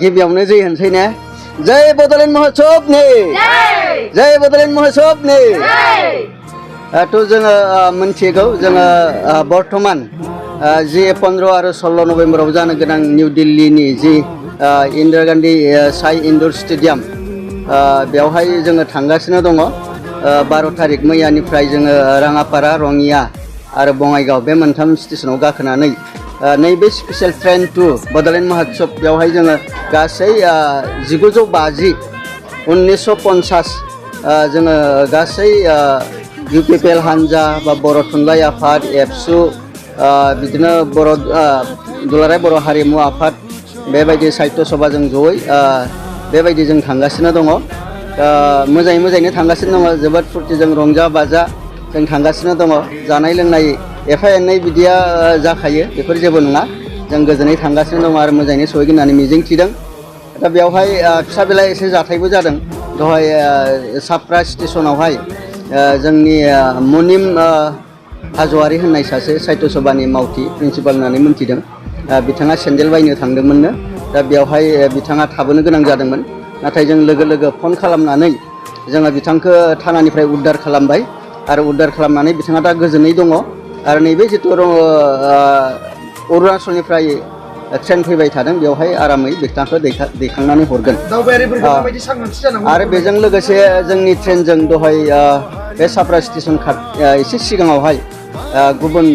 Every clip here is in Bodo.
गिबियावनो जय होनसै ने जय बड'लेण्ड महउत्सबनि जय बड'लेण्ड महउत्सबनि थ' जोङो मिथिगौ जोङो बर्तमान जि 15 आरो 16 नभेम्बराव जानो गोनां निउ दिल्लीनि जि इन्दिरा गान्धी साइ इनडोर स्टेडियाम बेवहाय जोङो थांगासिनो दङ 12 तारिख मैयानिफ्राय जोङो राङापारा रङिया आरो बङाइगाव बे मोनथाम स्टेशनाव गाखोनानै नैबे स्पेशल ट्रेन टु बड'लेण्ड महउत्सब बेवहाय जोङो गासै 1950 1950 जोङो गासै UPPL हान्जा बा बर' थुनलाइ आफाद एबसु बिदिनो बर' दुलाराय बर' हारिमु आफाद बेबायदि साहित्य सभाजों जयै बेबायदि जों थांगासिनो दङ मोजाङैनो थांगासिनो दङ जोबोद फुर्तिजों रंजा बाजा जों थांगासिनो दङ जानाय लोंनाय एफा एनै बिदिया जाखायो बेफोर जेबो नङा जों गोजोनै थांगासिनो दङ आरो मोजाङैनो सहैगोन होननानै मिजिंथिदों दा बेवहाय फिसा बेला एसे जाथायबो जादों दहाय साप्रा स्टेशनावहाय जोंनि मुनिम हाज'वारि होननाय सासे साहित्य सभानि मावथि प्रिन्सिपाल होननानै मिथिदों बिथाङा सेन्देल बायनो थांदोंमोननो दा बेवहाय बिथाङा थाबोनो गोनां जादोंमोन नाथाय जों लोगो फन खालामनानै जोङो बिथांखौ थानानिफ्राय उद्धार खालामबाय आरो उद्धार खालामनानै बिथाङा दा गोजोनै दङ आरो नैबे जितु अरुणाचलनिफ्राय ट्रेन फैबाय थादों बेवहाय आरामै बिथांखौ दैखांनानै हरगोन आरो बेजों लोगोसे जोंनि ट्रेनजों दहाय बे साप्रा स्टेशन एसे सिगाङावहाय गुबुन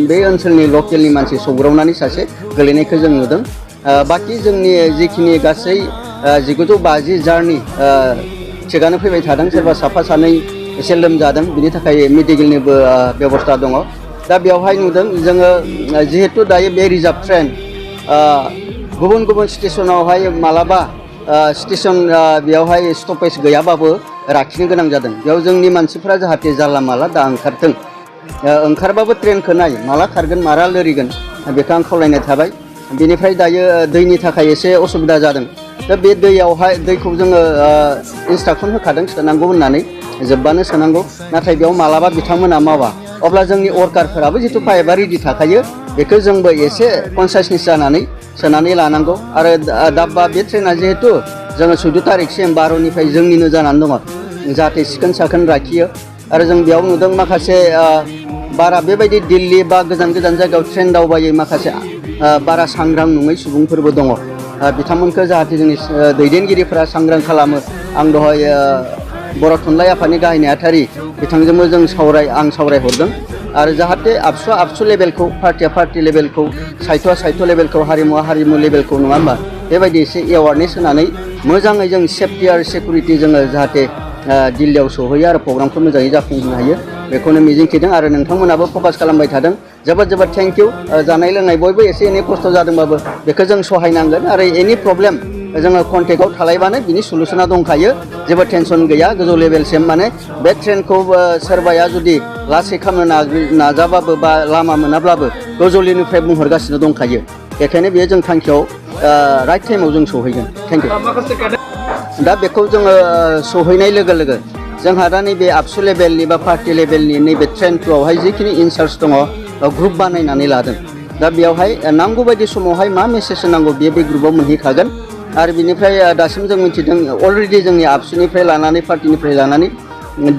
बे ओनसोलनि लकेलनि मानसि सौग्रावनानै सासे गोलैनायखौ जों नुदों बाखि जोंनि जिखिनि गासै 1950 जार्नि थिगानो फैबाय थादों सोरबा साफा सानै एसे लोमजादों बिनि थाखाय मेडिकेलनिबो बेबस्था दङ दा बेवहाय नुदों जोङो जिहेतु दायो बे रिजार्भ ट्रेन गुबुन स्टेशनावहाय मालाबा स्टेशन बेवहाय स्टपेज गैयाबाबो लाखिनो गोनां जादों बेयाव जोंनि मानसिफ्रा जाहाथे जानला माला दा ओंखारथों ओंखारबाबो ट्रेनखौ नाय माला खारगोन माला लोरिगोन बेखौ आं खावलायनाय थाबाय बेनिफ्राय दायो दैनि थाखाय एसे असुबिदा जादों दा बे दैखौ जोङो इन्सट्राक्सन होखादों सोनांगौ होननानै जोब्बानो सोनांगौ नाथाय बेयाव मालाबा बिथांमोना मावा अब्ला जोंनि वर्कारफोराबो जितु पाइपआ रेडि थाखायो बेखौ जोंबो एसे कनसियासनेस जानानै सोनानै लानांगौ आरो दाब्बा बे ट्रेना जिहेतु जोङो 14 तारिखसिम 12निफ्राय जोंनिनो जानानै दङ जाहाथे सिखोन साखोन लाखियो आरो जों बेयाव नुदों माखासे बारा बेबायदि दिल्ली बा गोजान जायगायाव ट्रेन दावबायै माखासे बारा सांग्रां नङै सुबुंफोरबो दङ बिथांमोनखौ जाहाथे जोंनि दैदेनगिरिफोरा सांग्रां खालामो आं दहाय बर' थुनलाइ आफादनि गाहाय नेहाथारि बिथांजोंबो आं सावरायहरदों आरो जाहाथे आबसु लेभेलखौ पार्टिया पार्टि लेभेलखौ साहित्यआ साहित्य लेभेलखौ हारिमुआ हारिमु लेभेलखौ नङा होमबा बेबायदि एसे एवारनेस होनानै मोजाङै जों सेफटि आरो सिकिउरिटि जोङो जाहाथे दिल्लीयाव सहैयो आरो प्रग्रामखौ मोजाङै जाफुंहोनो हायो बेखौनो मिजिंथिदों आरो नोंथांमोनाबो फकास खालामबाय थादों जोबोद थेंक इउ जानाय लोंनाय बयबो एसे एनै खस्थ' जादोंबाबो बेखौ जों सहायनांगोन आरो एनि प्रब्लेम जोङो कन्टेक्टआव थालायबानो बिनि सलुसना दंखायो जेबो टेनसन गैया गोजौ लेभेलसिम माने बे ट्रेनखौ सोरबाया जुदि लासै खालामनो नाजाबाबो बा लामा मोनाब्लाबो गोजौनिफ्राय बुंहरगासिनो दंखायो बेखायनो बेयो जों थांखियाव राइट टाइमाव जों सहैगोन थेंक इउ दा बेखौ जोङो सहैनाय लोगो जोंहा दा नैबे आबसु लेभेलनि बा पार्टि लेभेलनि नैबे ट्रेन टुआवहाय जिखिनि इनचार्ज दङ ग्रुप बानायनानै लादों दा बेयावहाय नांगौ बायदि समावहाय मा मेसेज होनांगौ बे ग्रुपाव मोनहैखागोन आरो बिनिफ्राय दासिम जों मिथिदों अलरेडि जोंनि आबसुनिफ्राय लानानै पार्टिनिफ्राय लानानै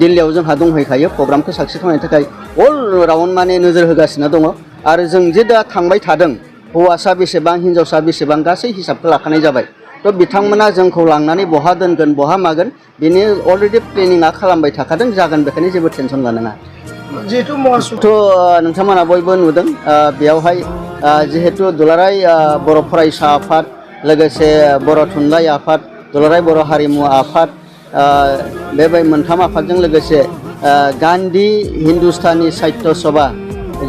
दिल्लीयाव जोंहा दंहैखायो प्रग्रामखौ साक्सेस खालामनो थाखाय अल राउन्ड माने नोजोर होगासिनो दङ आरो जों जे दा थांबाय थादों हौवासा बेसेबां हिन्जावसा बेसेबां गासै हिसाबखौ लाखानाय जाबाय थ' बिथांमोना जोंखौ लांनानै बहा दोनगोन बहा मागोन बेनि अलरेडि प्लेनिंआ खालामबाय थाखादों जागोन बेखायनो जेबो टेनसन लानाङा जिहेतु थ' नोंथांमोना बयबो नुदों बेयावहाय जिहेतु दुलाराय बर' फरायसा आफाद लोगोसे बर' थुनलाइ आफाद दुलाराय बर' हारिमु आफाद बेबाय मोनथाम आफादजों लोगोसे गान्धी हिन्दुस्तानी साहित्य सभा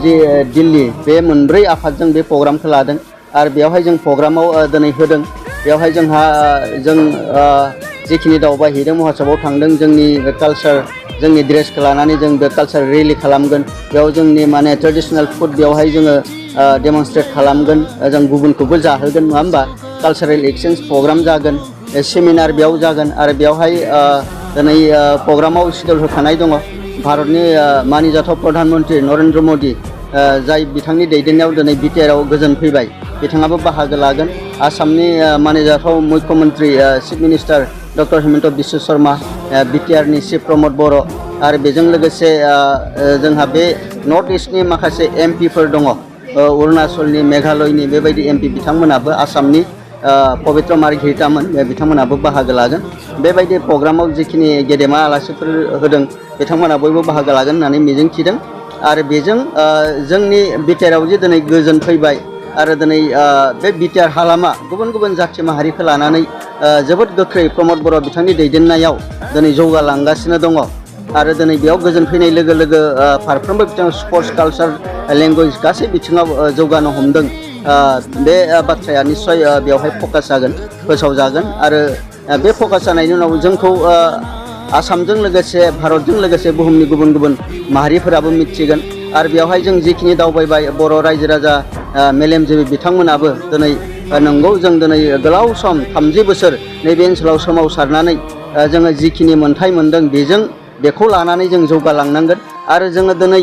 जि दिल्ली बे मोनब्रै आफादजों बे प्रग्रामखौ लादों आरो बेवहाय जों प्रग्रामाव दिनै होदों बेवहाय जों जिखिनि दावबायहैदों महउत्सबआव थांदों जोंनि कालचार जोंनि ड्रेसखौ लानानै जों बे कालचार रेलि खालामगोन बेयाव जोंनि माने ट्रेडिसनेल फुड बेवहाय जोङो डेमनस्ट्रेट खालामगोन जों गुबुनखौबो जाहोगोन नङा होमबा कालचारेल एक्सचेन्ज प्रग्राम जागोन सेमिनार बेयाव जागोन आरो बेवहाय दिनै प्रग्रामाव सिडिउल होखानाय दङ भारतनि मानिजाथाव प्रधान मन्त्रि नरेन्द्र मदि जाय बिथांनि दैदेननायाव दिनै बिटिआरआव गोजोन फैबाय बिथाङाबो बाहागो लागोन आसामनि मानिजाथाव मुख्यमन्त्रि chief minister doctor Himanta Biswa Sarma बिटिआरनि चिफ प्रमद बर' आरो बेजों लोगोसे जोंहा बे नर्थ इस्टनि माखासे एमपिफोर दङ अरुणाचलनि मेघालयनि बेबायदि एमपि बिथांमोनाबो आसामनि पबित्र मार्घेरिटामोन बिथांमोनाबो बाहागो लागोन बेबायदि प्रग्रामाव जिखिनि गेदेमा आलासिफोर होदों बिथांमोना बयबो बाहागो लागोन होननानै मिजिंथिदों आरो बेजों जोंनि बिटिआरआव जे दिनै गोजोन फैबाय आरो दिनै बे बिटिआर हालामा गुबुन गुबुन जाथि माहारिखौ लानानै जोबोद गोख्रै प्रमद बर' बिथांनि दैदेननायाव दिनै जौगालांगासिनो दङ आरो दिनै बेयाव गोजोन फैनाय लोगो लोगो फारफ्रोमबो बिथिङाव स्पर्ट्स कालचार लेंगुवेज गासै बिथिङाव जौगानो हमदों बे बाथ्राया निस्सय बेवहाय फकास जागोन फोसावजागोन आरो बे फकास जानायनि उनाव जोंखौ आसामजों लोगोसे भारतजों लोगोसे बुहुमनि गुबुन गुबुन माहारिफोराबो मिथिगोन आरो बेवहाय जों जिखिनि दावबायबाय बर' रायजो राजा मेलेमजिबि बिथांमोनाबो दिनै नंगौ जों दिनै गोलाव सम 30 बोसोर नैबे ओनसोलाव सोमावसारनानै जोङो जिखिनि मोन्थाय मोनदों बेखौ लानानै जों जौगालांनांगोन आरो जोङो दिनै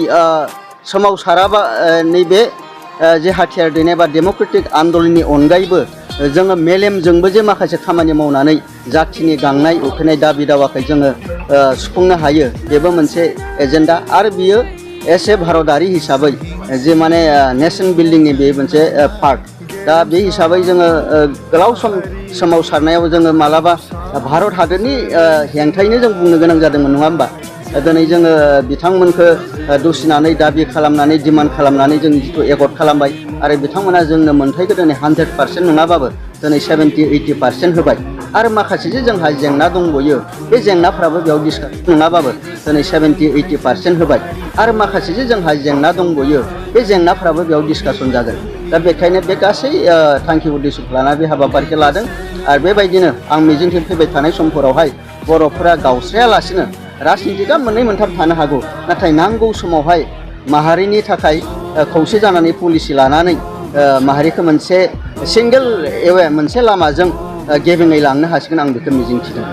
सोमावसाराबा नैबे जे हाथियार दैनाय बा डेम'क्रेटिक आन्दलननि अनगायैबो जोङो मेलेमजोंबो जे माखासे खामानि मावनानै जाथिनि गांनाय उखैनाय दाबि दावाखौ जोङो सुफुंनो हायो बेबो मोनसे एजेन्डा आरो बियो एसे भारतारि हिसाबै जे माने नेशन बिल्डिंनि बे मोनसे पार्ट दा बे हिसाबै जोङो गोलाव सम सोमावसारनायाव जोङो मालाबा भारत हादरनि हेंथायैनो जों बुंनो गोनां जादोंमोन नङा होमबा दिनै जोङो बिथांमोनखौ दुसिनानै दाबि खालामनानै डिमान्ड खालामनानै जों जिथु एकर्ड खालामबाय आरो बिथांमोना जोंनो मोन्थायखौ दिनै 100% नङाबाबो दिनै 70-80% होबाय आरो माखासे जे जोंहा जेंना दंबयो बे जेंनाफ्राबो बेयाव डिसकास नङाबाबो दिनै 70-80% होबाय आरो माखासे जे जोंहा जेंना दंबयो बे जेंनाफ्राबो बेयाव डिसकासन जागोन दा बेखायनो बे गासै थांखि उद्देश्यखौ लानानै बे हाबाफारिखौ लादों आरो बेबायदिनो आं मिजिंथिं फैबाय थानाय समफोरावहाय बर'फोरा गावस्रायालासिनो राजनितिकआ मोननै मोनथाम थानो हागौ नाथाय नांगौ समावहाय माहारिनि थाखाय खौसे जानानै पलिसि लानानै माहारिखौ मोनसे सिंगेल मोनसे लामाजों गेबेङै लांनो हासिगोन आं बेखौ मिजिंथिदों।